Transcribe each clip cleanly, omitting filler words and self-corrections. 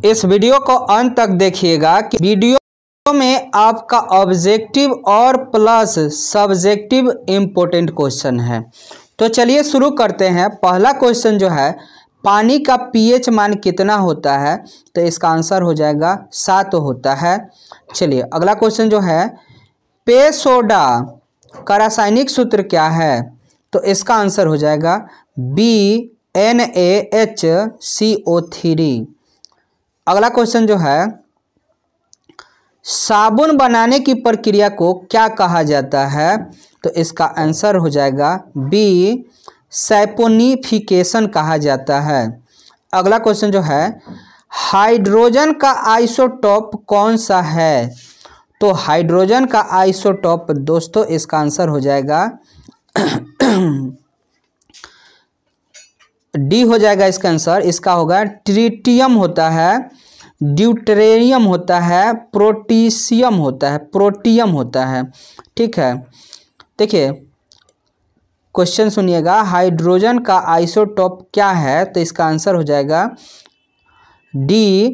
इस वीडियो को अंत तक देखिएगा कि वीडियो में आपका ऑब्जेक्टिव और प्लस सब्जेक्टिव इम्पोर्टेंट क्वेश्चन है। तो चलिए शुरू करते हैं। पहला क्वेश्चन जो है, पानी का पीएच मान कितना होता है? तो इसका आंसर हो जाएगा 7 होता है। चलिए अगला क्वेश्चन जो है, पे सोडा का रासायनिक सूत्र क्या है? तो इसका आंसर हो जाएगा BNaHCO3। अगला क्वेश्चन जो है, साबुन बनाने की प्रक्रिया को क्या कहा जाता है? तो इसका आंसर हो जाएगा B, सैपोनिफिकेशन कहा जाता है। अगला क्वेश्चन जो है, हाइड्रोजन का आइसोटोप कौन सा है? तो हाइड्रोजन का आइसोटोप दोस्तों इसका आंसर हो जाएगा डी हो जाएगा इसका आंसर। इसका होगा ट्रिटियम होता है, ड्यूटेरियम होता है, प्रोटीशियम होता है, प्रोटियम होता है। ठीक है, देखिए क्वेश्चन सुनिएगा, हाइड्रोजन का आइसोटोप क्या है? तो इसका आंसर हो जाएगा डी,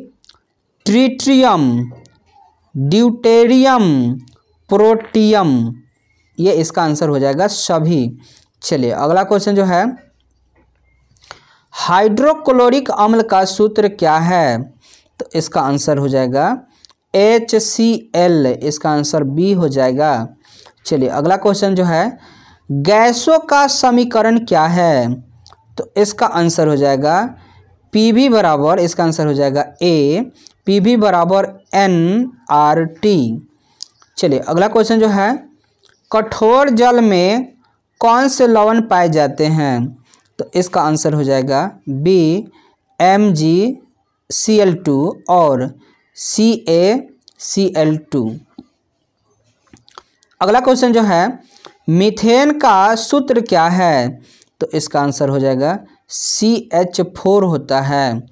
ट्रिटियम, ड्यूटेरियम, प्रोटियम। ये इसका आंसर हो जाएगा सभी। चलिए अगला क्वेश्चन जो है, हाइड्रोक्लोरिक अम्ल का सूत्र क्या है? तो इसका आंसर हो जाएगा HCl। इसका आंसर बी हो जाएगा। चलिए अगला क्वेश्चन जो है, गैसों का समीकरण क्या है? तो इसका आंसर हो जाएगा PV बराबर, इसका आंसर हो जाएगा A, PV बराबर nRT। चलिए अगला क्वेश्चन जो है, कठोर जल में कौन से लवण पाए जाते हैं? तो इसका आंसर हो जाएगा B, MgCl2 और CaCl2। अगला क्वेश्चन जो है, मीथेन का सूत्र क्या है? तो इसका आंसर हो जाएगा CH4 होता है।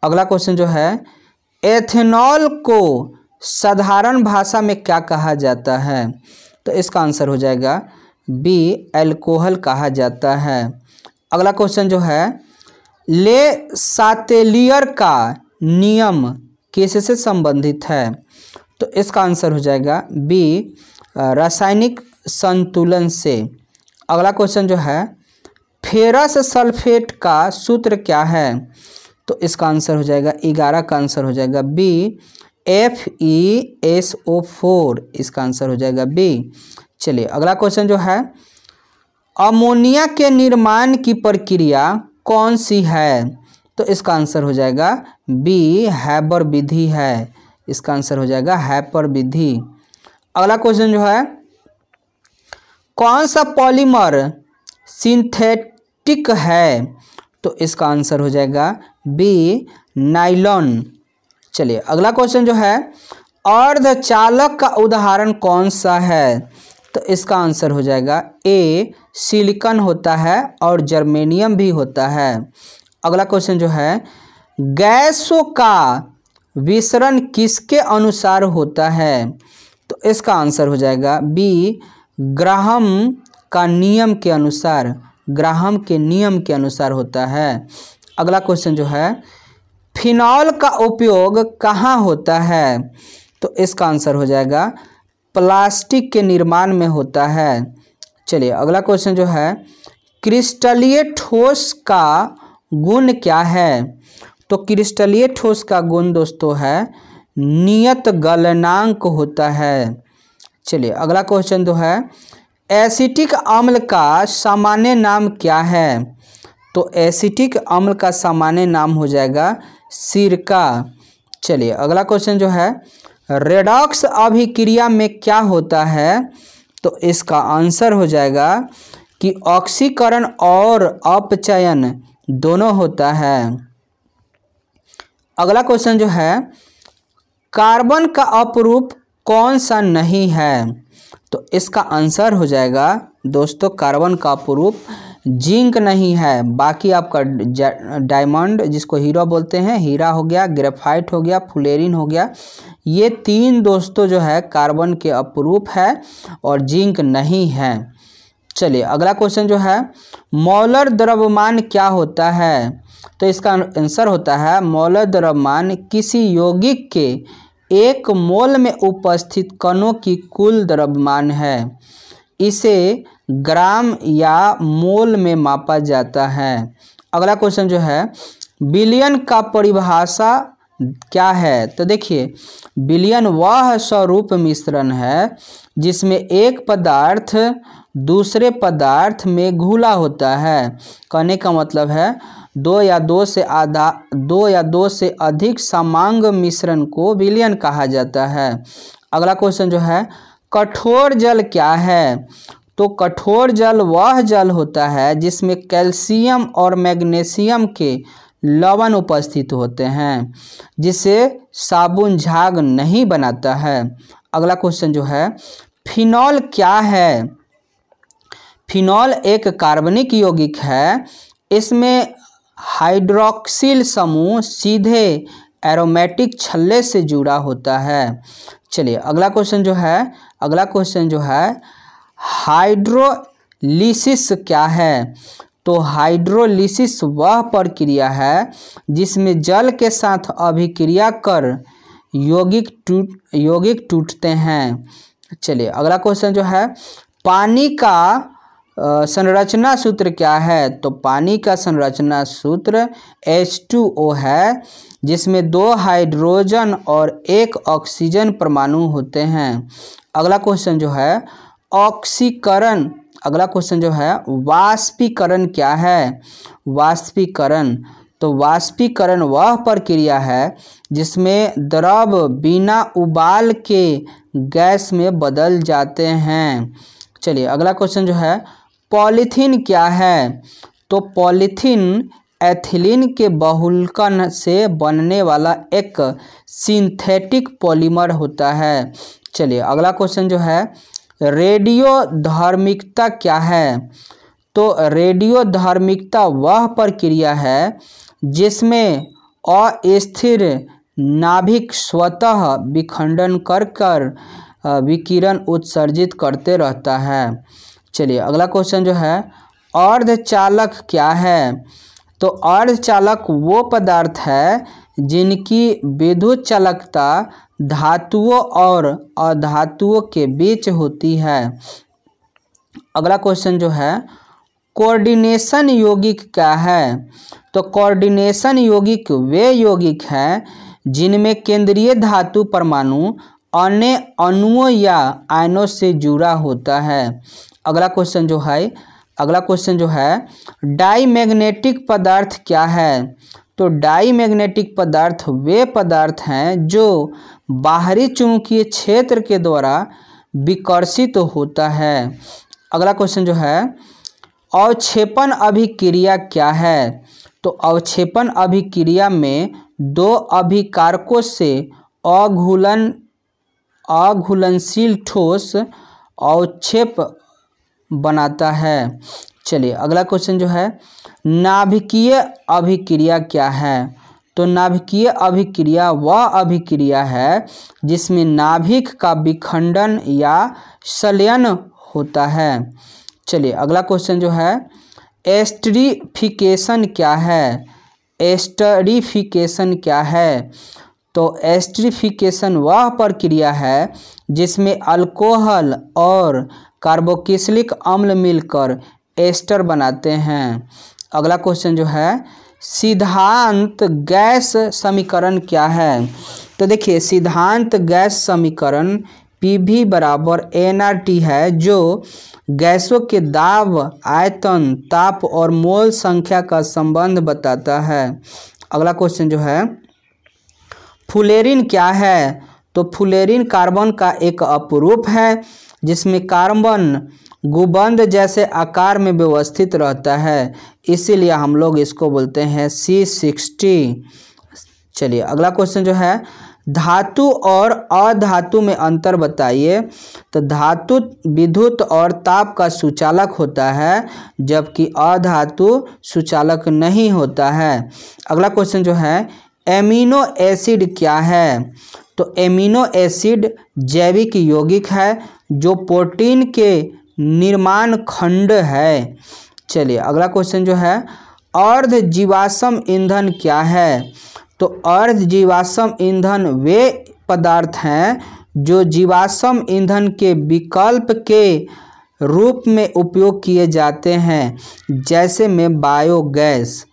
अगला क्वेश्चन जो है, एथेनॉल को साधारण भाषा में क्या कहा जाता है? तो इसका आंसर हो जाएगा B, अल्कोहल कहा जाता है। अगला क्वेश्चन जो है, ले सातेलियर का नियम किससे संबंधित है? तो इसका आंसर हो जाएगा B, रासायनिक संतुलन से। अगला क्वेश्चन जो है, फेरस सल्फेट का सूत्र क्या है? तो इसका आंसर हो जाएगा 11 का आंसर हो जाएगा B, FeSO4। इसका आंसर हो जाएगा B। चलिए अगला क्वेश्चन जो है, अमोनिया के निर्माण की प्रक्रिया कौन सी है? तो इसका आंसर हो जाएगा B, हैबर विधि है। इसका आंसर हो जाएगा हैपर विधि। अगला क्वेश्चन जो है, कौन सा पॉलीमर सिंथेटिक है? तो इसका आंसर हो जाएगा B, नाइलॉन। चलिए अगला क्वेश्चन जो है, अर्धचालक का उदाहरण कौन सा है? तो इसका आंसर हो जाएगा A, सिलिकॉन होता है और जर्मेनियम भी होता है। अगला क्वेश्चन जो है, गैसों का विसरण किसके अनुसार होता है? तो इसका आंसर हो जाएगा B, ग्राहम का नियम के अनुसार, ग्राहम के नियम के अनुसार होता है। अगला क्वेश्चन जो है, फिनॉल का उपयोग कहाँ होता है? तो इसका आंसर हो जाएगा प्लास्टिक के निर्माण में होता है। चलिए अगला क्वेश्चन जो है, क्रिस्टलीय ठोस का गुण क्या है? तो क्रिस्टलीय ठोस का गुण दोस्तों है नियत गलनांक होता है। चलिए अगला क्वेश्चन जो है, एसिटिक अम्ल का सामान्य नाम क्या है? तो एसिटिक अम्ल का सामान्य नाम हो जाएगा सिरका। चलिए अगला क्वेश्चन जो है, रेडॉक्स अभिक्रिया में क्या होता है? तो इसका आंसर हो जाएगा कि ऑक्सीकरण और अपचयन दोनों होता है। अगला क्वेश्चन जो है, कार्बन का अपरूप कौन सा नहीं है? तो इसका आंसर हो जाएगा दोस्तों, कार्बन का अपरूप जिंक नहीं है। बाकी आपका डायमंड जिसको हीरा बोलते हैं, हीरा हो गया, ग्रेफाइट हो गया, फ्लोरीन हो गया, ये 3 दोस्तों जो है कार्बन के अपरूप है और जिंक नहीं है। चलिए अगला क्वेश्चन जो है, मॉलर द्रव्यमान क्या होता है? तो इसका आंसर होता है मौल द्रव्यमान किसी यौगिक के 1 मोल में उपस्थित कणों की कुल द्रव्यमान है। इसे ग्राम या मोल में मापा जाता है। अगला क्वेश्चन जो है विलयन का परिभाषा क्या है? तो देखिए विलयन वह स्वरूप मिश्रण है जिसमें एक पदार्थ दूसरे पदार्थ में घुला होता है। कहने का मतलब है दो या दो से अधिक समांग मिश्रण को विलयन कहा जाता है। अगला क्वेश्चन जो है कठोर जल क्या है? तो कठोर जल वह जल होता है जिसमें कैल्शियम और मैग्नीशियम के लवण उपस्थित होते हैं, जिसे साबुन झाग नहीं बनाता है। अगला क्वेश्चन जो है फिनॉल क्या है? फिनॉल एक कार्बनिक यौगिक है। इसमें हाइड्रोक्सिल समूह सीधे एरोमेटिक छल्ले से जुड़ा होता है। चलिए अगला क्वेश्चन जो है हाइड्रोलिसिस क्या है? तो हाइड्रोलिसिस वह प्रक्रिया है जिसमें जल के साथ अभिक्रिया कर यौगिक टूटते हैं। चलिए अगला क्वेश्चन जो है पानी का संरचना सूत्र क्या है? तो पानी का संरचना सूत्र H2O है जिसमें 2 हाइड्रोजन और 1 ऑक्सीजन परमाणु होते हैं। अगला क्वेश्चन जो है ऑक्सीकरण। अगला क्वेश्चन जो है वाष्पीकरण क्या है? वाष्पीकरण तो वाष्पीकरण वह प्रक्रिया है जिसमें द्रव बिना उबाल के गैस में बदल जाते हैं। चलिए अगला क्वेश्चन जो है पॉलीथीन क्या है? तो पॉलीथीन एथिलीन के बहुलकन से बनने वाला एक सिंथेटिक पॉलीमर होता है। चलिए अगला क्वेश्चन जो है रेडियोधर्मिकता क्या है? तो रेडियोधर्मिकता वह प्रक्रिया है जिसमें अस्थिर नाभिक स्वतः विखंडन कर विकिरण उत्सर्जित करते रहता है। चलिए अगला क्वेश्चन जो है अर्धचालक क्या है? तो अर्धचालक वो पदार्थ है जिनकी विद्युत चालकता धातुओं और अधातुओं के बीच होती है। अगला क्वेश्चन जो है कोऑर्डिनेशन यौगिक क्या है? तो कोऑर्डिनेशन यौगिक वे यौगिक हैं जिनमें केंद्रीय धातु परमाणु अन्य अणुओं या आयनों से जुड़ा होता है। अगला क्वेश्चन जो है डाईमैग्नेटिक पदार्थ क्या है? तो डाईमैग्नेटिक पदार्थ वे पदार्थ हैं जो बाहरी चुंबकीय क्षेत्र के द्वारा विकर्षित होता है। अगला क्वेश्चन जो है अवक्षेपण अभिक्रिया क्या है? तो अवक्षेपण अभिक्रिया में 2 अभिकारकों से अघुलनशील ठोस अवक्षेप बनाता है। चलिए अगला क्वेश्चन जो है नाभिकीय अभिक्रिया क्या है? तो नाभिकीय अभिक्रिया वह अभिक्रिया है जिसमें नाभिक का विखंडन या संलयन होता है। चलिए अगला क्वेश्चन जो है एस्टरीफिकेशन क्या है? एस्टरीफिकेशन क्या है? तो एस्टरीफिकेशन वह प्रक्रिया है जिसमें अल्कोहल और कार्बोक्सिलिक अम्ल मिलकर एस्टर बनाते हैं। अगला क्वेश्चन जो है सिद्धांत गैस समीकरण क्या है? तो देखिए सिद्धांत गैस समीकरण PV बराबर nRT है जो गैसों के दाब, आयतन, ताप और मोल संख्या का संबंध बताता है। अगला क्वेश्चन जो है फुलेरिन क्या है? तो फुलेरिन कार्बन का एक अपरूप है जिसमें कार्बन गुंबद जैसे आकार में व्यवस्थित रहता है, इसीलिए हम लोग इसको बोलते हैं C60। चलिए अगला क्वेश्चन जो है धातु और अधातु में अंतर बताइए। तो धातु विद्युत और ताप का सुचालक होता है जबकि अधातु सुचालक नहीं होता है। अगला क्वेश्चन जो है एमिनो एसिड क्या है? तो एमिनो एसिड जैविक यौगिक है जो प्रोटीन के निर्माण खंड है। चलिए अगला क्वेश्चन जो है अर्ध जीवाश्म ईंधन क्या है? तो अर्ध जीवाश्म ईंधन वे पदार्थ हैं जो जीवाश्म ईंधन के विकल्प के रूप में उपयोग किए जाते हैं, जैसे में बायोगैस।